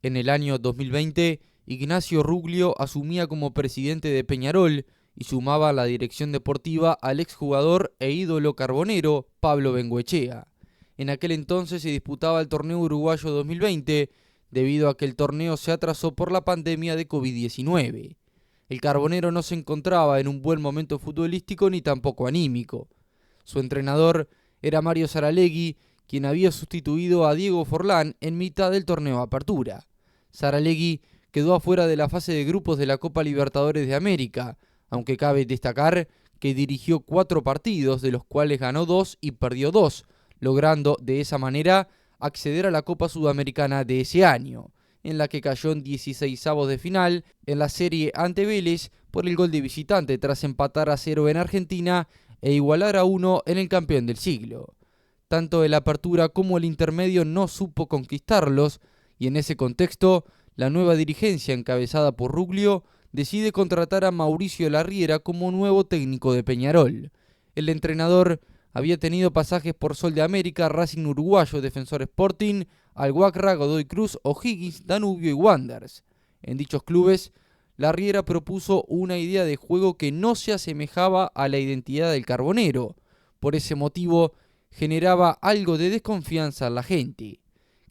En el año 2020, Ignacio Ruglio asumía como presidente de Peñarol y sumaba a la dirección deportiva al exjugador e ídolo carbonero Pablo Bengoechea. En aquel entonces se disputaba el torneo uruguayo 2020, debido a que el torneo se atrasó por la pandemia de COVID-19. El carbonero no se encontraba en un buen momento futbolístico ni tampoco anímico. Su entrenador era Mario Saralegui, quien había sustituido a Diego Forlán en mitad del torneo Apertura. Saralegui quedó afuera de la fase de grupos de la Copa Libertadores de América, aunque cabe destacar que dirigió 4 partidos, de los cuales ganó 2 y perdió 2, logrando de esa manera acceder a la Copa Sudamericana de ese año, en la que cayó en 16avos de final en la serie ante Vélez por el gol de visitante tras empatar a 0 en Argentina e igualar a 1 en el campeón del siglo. Tanto el Apertura como el Intermedio no supo conquistarlos, y en ese contexto, la nueva dirigencia encabezada por Ruglio decide contratar a Mauricio Larriera como nuevo técnico de Peñarol. El entrenador había tenido pasajes por Sol de América, Racing Uruguayo, Defensor Sporting, Al-Wakrah, Godoy Cruz, O'Higgins, Danubio y Wanderers. En dichos clubes, Larriera propuso una idea de juego que no se asemejaba a la identidad del carbonero. Por ese motivo, generaba algo de desconfianza en la gente.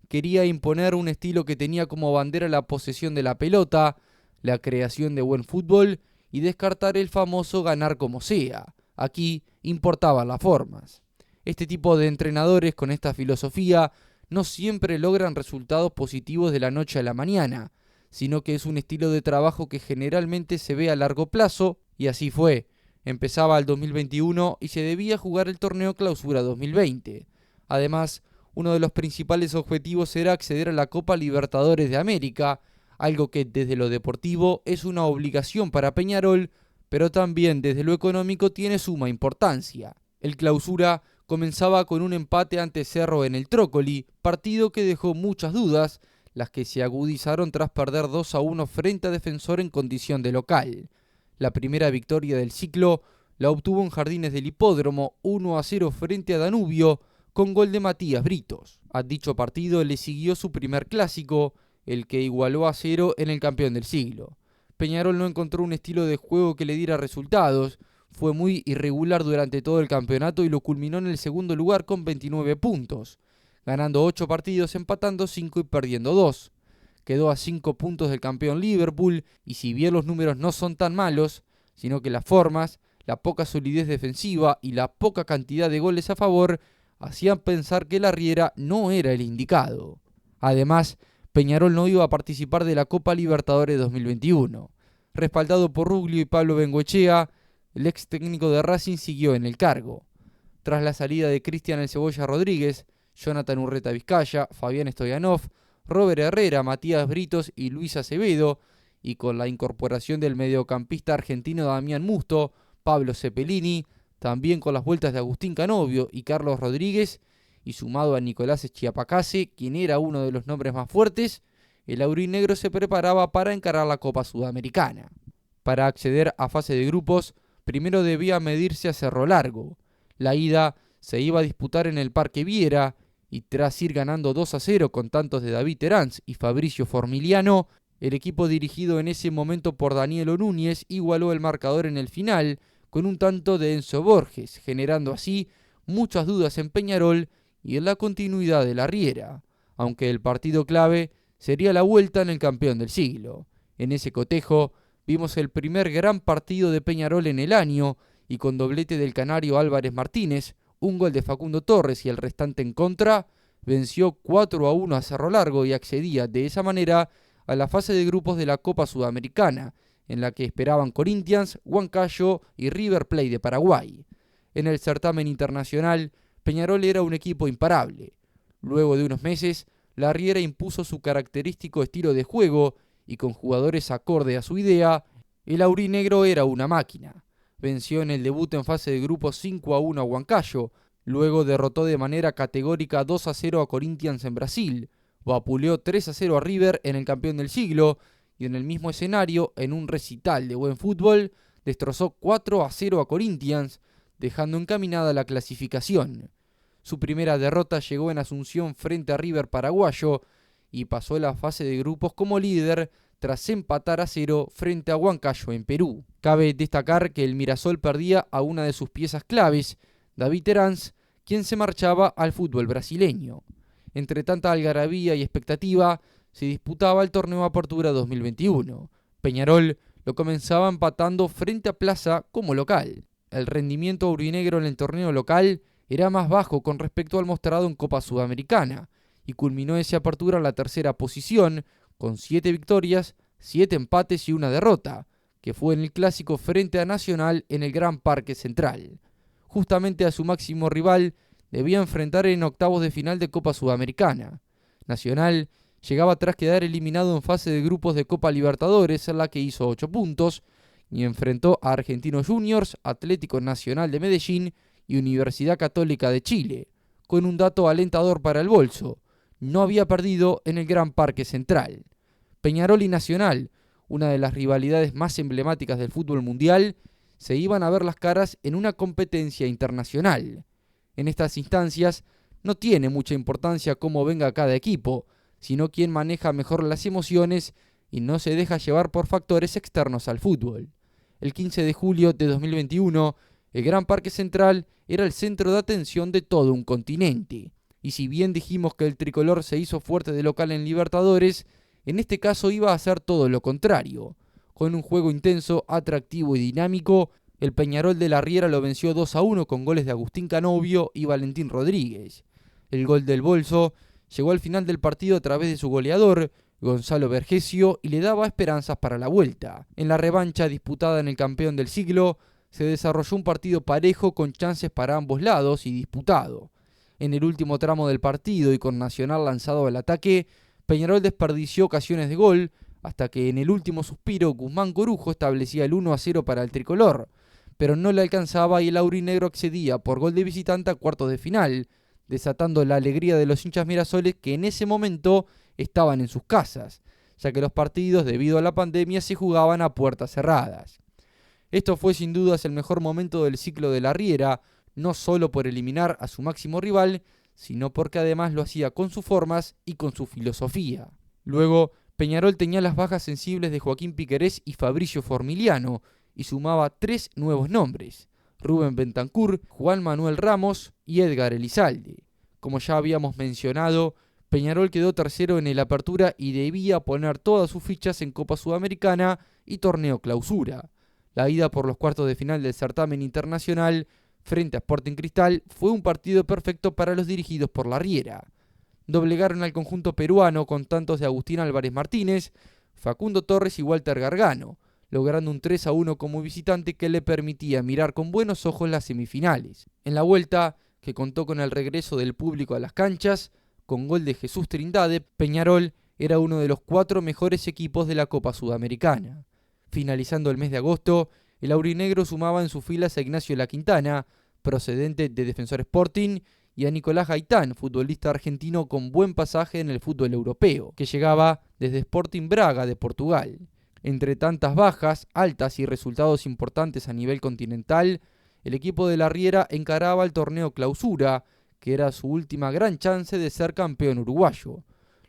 Quería imponer un estilo que tenía como bandera la posesión de la pelota, la creación de buen fútbol y descartar el famoso ganar como sea. Aquí importaban las formas. Este tipo de entrenadores con esta filosofía no siempre logran resultados positivos de la noche a la mañana, sino que es un estilo de trabajo que generalmente se ve a largo plazo, y así fue. Empezaba el 2021 y se debía jugar el torneo Clausura 2020. Además, uno de los principales objetivos era acceder a la Copa Libertadores de América, algo que desde lo deportivo es una obligación para Peñarol, pero también desde lo económico tiene suma importancia. El Clausura comenzaba con un empate ante Cerro en el Trócoli, partido que dejó muchas dudas, las que se agudizaron tras perder 2-1 frente a Defensor en condición de local. La primera victoria del ciclo la obtuvo en Jardines del Hipódromo, 1-0 frente a Danubio, con gol de Matías Britos. A dicho partido le siguió su primer clásico, el que igualó a 0 en el campeón del siglo. Peñarol no encontró un estilo de juego que le diera resultados, fue muy irregular durante todo el campeonato y lo culminó en el segundo lugar con 29 puntos, ganando 8 partidos, empatando 5 y perdiendo 2. Quedó a 5 puntos del campeón Liverpool, y si bien los números no son tan malos, sino que las formas, la poca solidez defensiva y la poca cantidad de goles a favor hacían pensar que Larriera no era el indicado. Además, Peñarol no iba a participar de la Copa Libertadores 2021. Respaldado por Ruglio y Pablo Bengoechea, el ex técnico de Racing siguió en el cargo. Tras la salida de Cristian El Cebolla Rodríguez, Jonathan Urreta Vizcaya, Fabián Stoyanov, Robert Herrera, Matías Britos y Luis Acevedo, y con la incorporación del mediocampista argentino Damián Musto, Pablo Cepelini, también con las vueltas de Agustín Canovio y Carlos Rodríguez, y sumado a Nicolás Chiapacase, quien era uno de los nombres más fuertes, el aurinegro se preparaba para encarar la Copa Sudamericana. Para acceder a fase de grupos, primero debía medirse a Cerro Largo. La ida se iba a disputar en el Parque Viera, y tras ir ganando 2-0 con tantos de David Teráns y Fabricio Formiliano, el equipo dirigido en ese momento por Danielo Núñez igualó el marcador en el final con un tanto de Enzo Borges, generando así muchas dudas en Peñarol y en la continuidad de Larriera, aunque el partido clave sería la vuelta en el campeón del siglo. En ese cotejo vimos el primer gran partido de Peñarol en el año, y con doblete del canario Álvarez Martínez, un gol de Facundo Torres y el restante en contra, venció 4-1 a Cerro Largo y accedía de esa manera a la fase de grupos de la Copa Sudamericana, en la que esperaban Corinthians, Huancayo y River Plate de Paraguay. En el certamen internacional, Peñarol era un equipo imparable. Luego de unos meses, Larriera impuso su característico estilo de juego, y con jugadores acorde a su idea, el aurinegro era una máquina. Venció en el debut en fase de grupos 5-1 a Huancayo, luego derrotó de manera categórica 2-0 a Corinthians en Brasil, vapuleó 3-0 a River en el campeón del siglo, y en el mismo escenario, en un recital de buen fútbol, destrozó 4-0 a Corinthians, dejando encaminada la clasificación. Su primera derrota llegó en Asunción frente a River paraguayo, y pasó la fase de grupos como líder tras empatar a 0 frente a Huancayo en Perú. Cabe destacar que el Mirasol perdía a una de sus piezas claves, David Terans, quien se marchaba al fútbol brasileño. Entre tanta algarabía y expectativa, se disputaba el torneo Apertura 2021. Peñarol lo comenzaba empatando frente a Plaza como local. El rendimiento aurinegro en el torneo local era más bajo con respecto al mostrado en Copa Sudamericana, y culminó esa apertura en la tercera posición, con 7 victorias, 7 empates y una derrota, que fue en el clásico frente a Nacional en el Gran Parque Central. Justamente a su máximo rival debía enfrentar en octavos de final de Copa Sudamericana. Nacional llegaba tras quedar eliminado en fase de grupos de Copa Libertadores, en la que hizo 8 puntos, y enfrentó a Argentinos Juniors, Atlético Nacional de Medellín y Universidad Católica de Chile, con un dato alentador para el bolso: no había perdido en el Gran Parque Central. Peñarol y Nacional, una de las rivalidades más emblemáticas del fútbol mundial, se iban a ver las caras en una competencia internacional. En estas instancias no tiene mucha importancia cómo venga cada equipo, sino quién maneja mejor las emociones y no se deja llevar por factores externos al fútbol. El 15 de julio de 2021, el Gran Parque Central era el centro de atención de todo un continente. Y si bien dijimos que el tricolor se hizo fuerte de local en Libertadores, en este caso iba a ser todo lo contrario. Con un juego intenso, atractivo y dinámico, el Peñarol de la Riera lo venció 2-1 con goles de Agustín Canovio y Valentín Rodríguez. El gol del bolso llegó al final del partido a través de su goleador, Gonzalo Vergesio, y le daba esperanzas para la vuelta. En la revancha disputada en el campeón del siglo, se desarrolló un partido parejo con chances para ambos lados y disputado. En el último tramo del partido y con Nacional lanzado al ataque, Peñarol desperdició ocasiones de gol, hasta que en el último suspiro Guzmán Corujo establecía el 1-0 para el tricolor, pero no le alcanzaba y el aurinegro accedía por gol de visitante a cuartos de final, desatando la alegría de los hinchas mirasoles que en ese momento estaban en sus casas, ya que los partidos debido a la pandemia se jugaban a puertas cerradas. Esto fue sin dudas el mejor momento del ciclo de la Riera, no solo por eliminar a su máximo rival, sino porque además lo hacía con sus formas y con su filosofía. Luego, Peñarol tenía las bajas sensibles de Joaquín Piquerés y Fabricio Formiliano, y sumaba 3 nuevos nombres: Rubén Bentancur, Juan Manuel Ramos y Edgar Elizalde. Como ya habíamos mencionado, Peñarol quedó tercero en el Apertura y debía poner todas sus fichas en Copa Sudamericana y Torneo Clausura. La ida por los cuartos de final del certamen internacional frente a Sporting Cristal fue un partido perfecto para los dirigidos por la Riera. Doblegaron al conjunto peruano con tantos de Agustín Álvarez Martínez, Facundo Torres y Walter Gargano, logrando un 3-1 como visitante que le permitía mirar con buenos ojos las semifinales. En la vuelta, que contó con el regreso del público a las canchas, con gol de Jesús Trindade, Peñarol era uno de los 4 mejores equipos de la Copa Sudamericana. Finalizando el mes de agosto, el aurinegro sumaba en sus filas a Ignacio La Quintana, procedente de Defensor Sporting, y a Nicolás Gaitán, futbolista argentino con buen pasaje en el fútbol europeo, que llegaba desde Sporting Braga de Portugal. Entre tantas bajas, altas y resultados importantes a nivel continental, el equipo de la Riera encaraba el torneo Clausura, que era su última gran chance de ser campeón uruguayo.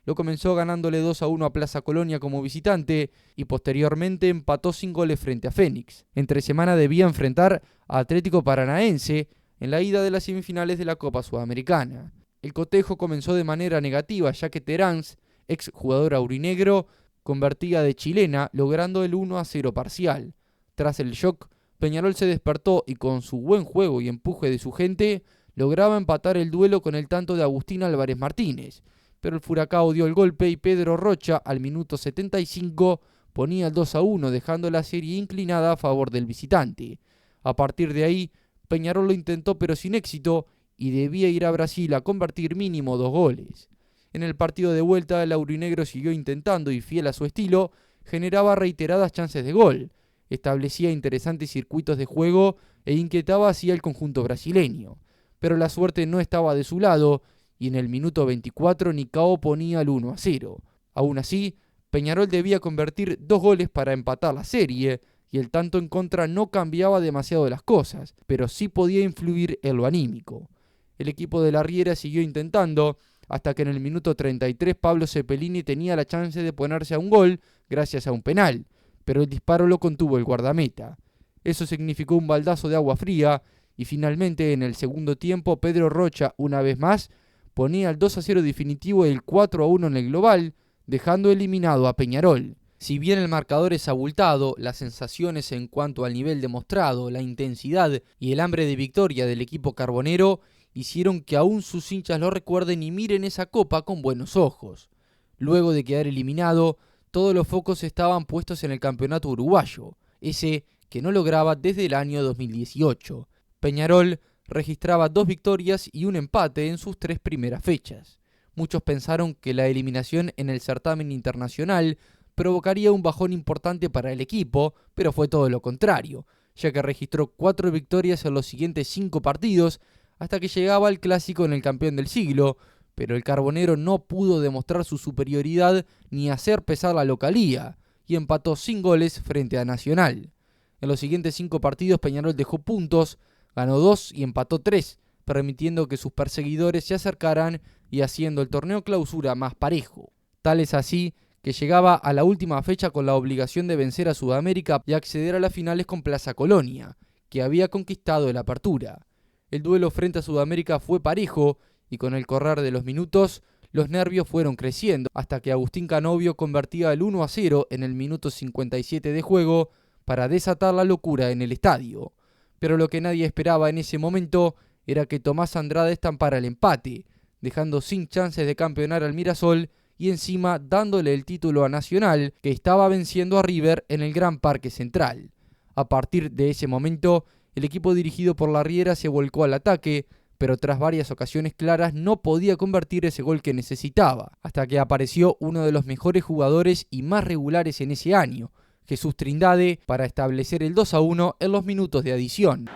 Lo comenzó ganándole 2-1 a Plaza Colonia como visitante y posteriormente empató sin goles frente a Fénix. Entre semana debía enfrentar a Atlético Paranaense en la ida de las semifinales de la Copa Sudamericana. El cotejo comenzó de manera negativa, ya que Terans, ex jugador aurinegro, convertía de chilena, logrando el 1-0 parcial. Tras el shock, Peñarol se despertó y con su buen juego y empuje de su gente, lograba empatar el duelo con el tanto de Agustín Álvarez Martínez, pero el Furacao dio el golpe y Pedro Rocha al minuto 75 ponía el 2-1, dejando la serie inclinada a favor del visitante. A partir de ahí, Peñarol lo intentó pero sin éxito y debía ir a Brasil a convertir mínimo 2 goles. En el partido de vuelta, el aurinegro siguió intentando y, fiel a su estilo, generaba reiteradas chances de gol, establecía interesantes circuitos de juego e inquietaba así al conjunto brasileño. Pero la suerte no estaba de su lado y en el minuto 24 Nicao ponía el 1-0. Aún así, Peñarol debía convertir 2 goles para empatar la serie y el tanto en contra no cambiaba demasiado las cosas, pero sí podía influir en lo anímico. El equipo de la Riera siguió intentando, hasta que en el minuto 33 Pablo Cepelini tenía la chance de ponerse a un gol gracias a un penal, pero el disparo lo contuvo el guardameta. Eso significó un baldazo de agua fría y finalmente en el segundo tiempo Pedro Rocha, una vez más, ponía el 2-0 definitivo y el 4-1 en el global, dejando eliminado a Peñarol. Si bien el marcador es abultado, las sensaciones en cuanto al nivel demostrado, la intensidad y el hambre de victoria del equipo carbonero hicieron que aún sus hinchas lo recuerden y miren esa copa con buenos ojos. Luego de quedar eliminado, todos los focos estaban puestos en el campeonato uruguayo, ese que no lograba desde el año 2018. Peñarol registraba 2 victorias y un empate en sus 3 primeras fechas. Muchos pensaron que la eliminación en el certamen internacional provocaría un bajón importante para el equipo, pero fue todo lo contrario, ya que registró 4 victorias en los siguientes 5 partidos hasta que llegaba el clásico en el campeón del siglo, pero el carbonero no pudo demostrar su superioridad ni hacer pesar la localía, y empató sin goles frente a Nacional. En los siguientes 5 partidos Peñarol dejó puntos, ganó 2 y empató 3, permitiendo que sus perseguidores se acercaran y haciendo el torneo clausura más parejo. Tal es así que llegaba a la última fecha con la obligación de vencer a Sudamérica y acceder a las finales con Plaza Colonia, que había conquistado la apertura. El duelo frente a Sudamérica fue parejo y con el correr de los minutos los nervios fueron creciendo hasta que Agustín Canovio convertía el 1-0 en el minuto 57 de juego para desatar la locura en el estadio. Pero lo que nadie esperaba en ese momento era que Tomás Andrade estampara el empate, dejando sin chances de campeonar al Mirasol y encima dándole el título a Nacional, que estaba venciendo a River en el Gran Parque Central. A partir de ese momento, el equipo dirigido por Larriera se volcó al ataque, pero tras varias ocasiones claras no podía convertir ese gol que necesitaba, hasta que apareció uno de los mejores jugadores y más regulares en ese año, Jesús Trindade, para establecer el 2-1 en los minutos de adición.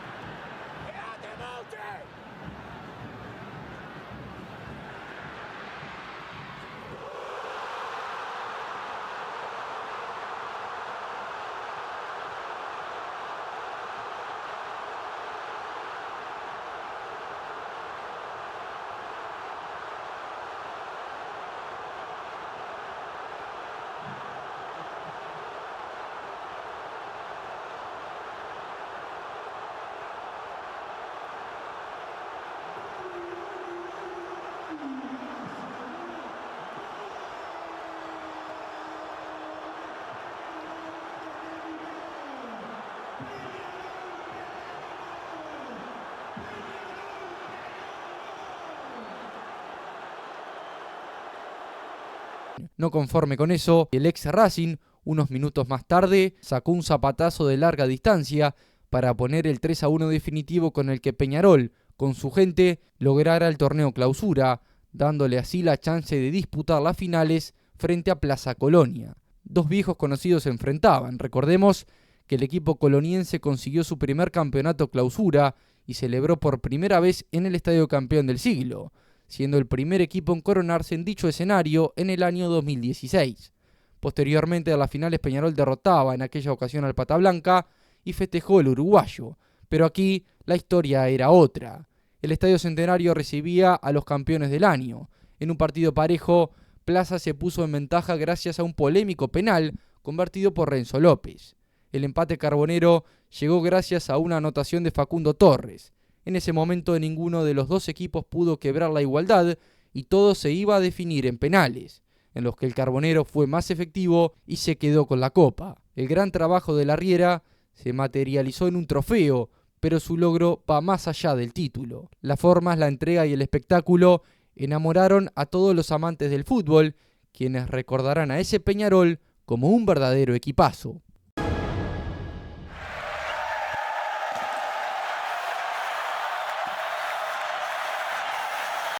No conforme con eso, el ex Racing, unos minutos más tarde, sacó un zapatazo de larga distancia para poner el 3-1 definitivo con el que Peñarol, con su gente, lograra el torneo clausura, dándole así la chance de disputar las finales frente a Plaza Colonia. 2 viejos conocidos se enfrentaban. Recordemos que el equipo coloniense consiguió su primer campeonato clausura y celebró por primera vez en el Estadio Campeón del Siglo, siendo el primer equipo en coronarse en dicho escenario en el año 2016. Posteriormente a las finales Peñarol derrotaba en aquella ocasión al Pata Blanca y festejó el uruguayo, pero aquí la historia era otra. El Estadio Centenario recibía a los campeones del año. En un partido parejo, Plaza se puso en ventaja gracias a un polémico penal convertido por Renzo López. El empate carbonero llegó gracias a una anotación de Facundo Torres. En ese momento ninguno de los 2 equipos pudo quebrar la igualdad y todo se iba a definir en penales, en los que el carbonero fue más efectivo y se quedó con la copa. El gran trabajo de Larriera se materializó en un trofeo, pero su logro va más allá del título. Las formas, la entrega y el espectáculo enamoraron a todos los amantes del fútbol, quienes recordarán a ese Peñarol como un verdadero equipazo.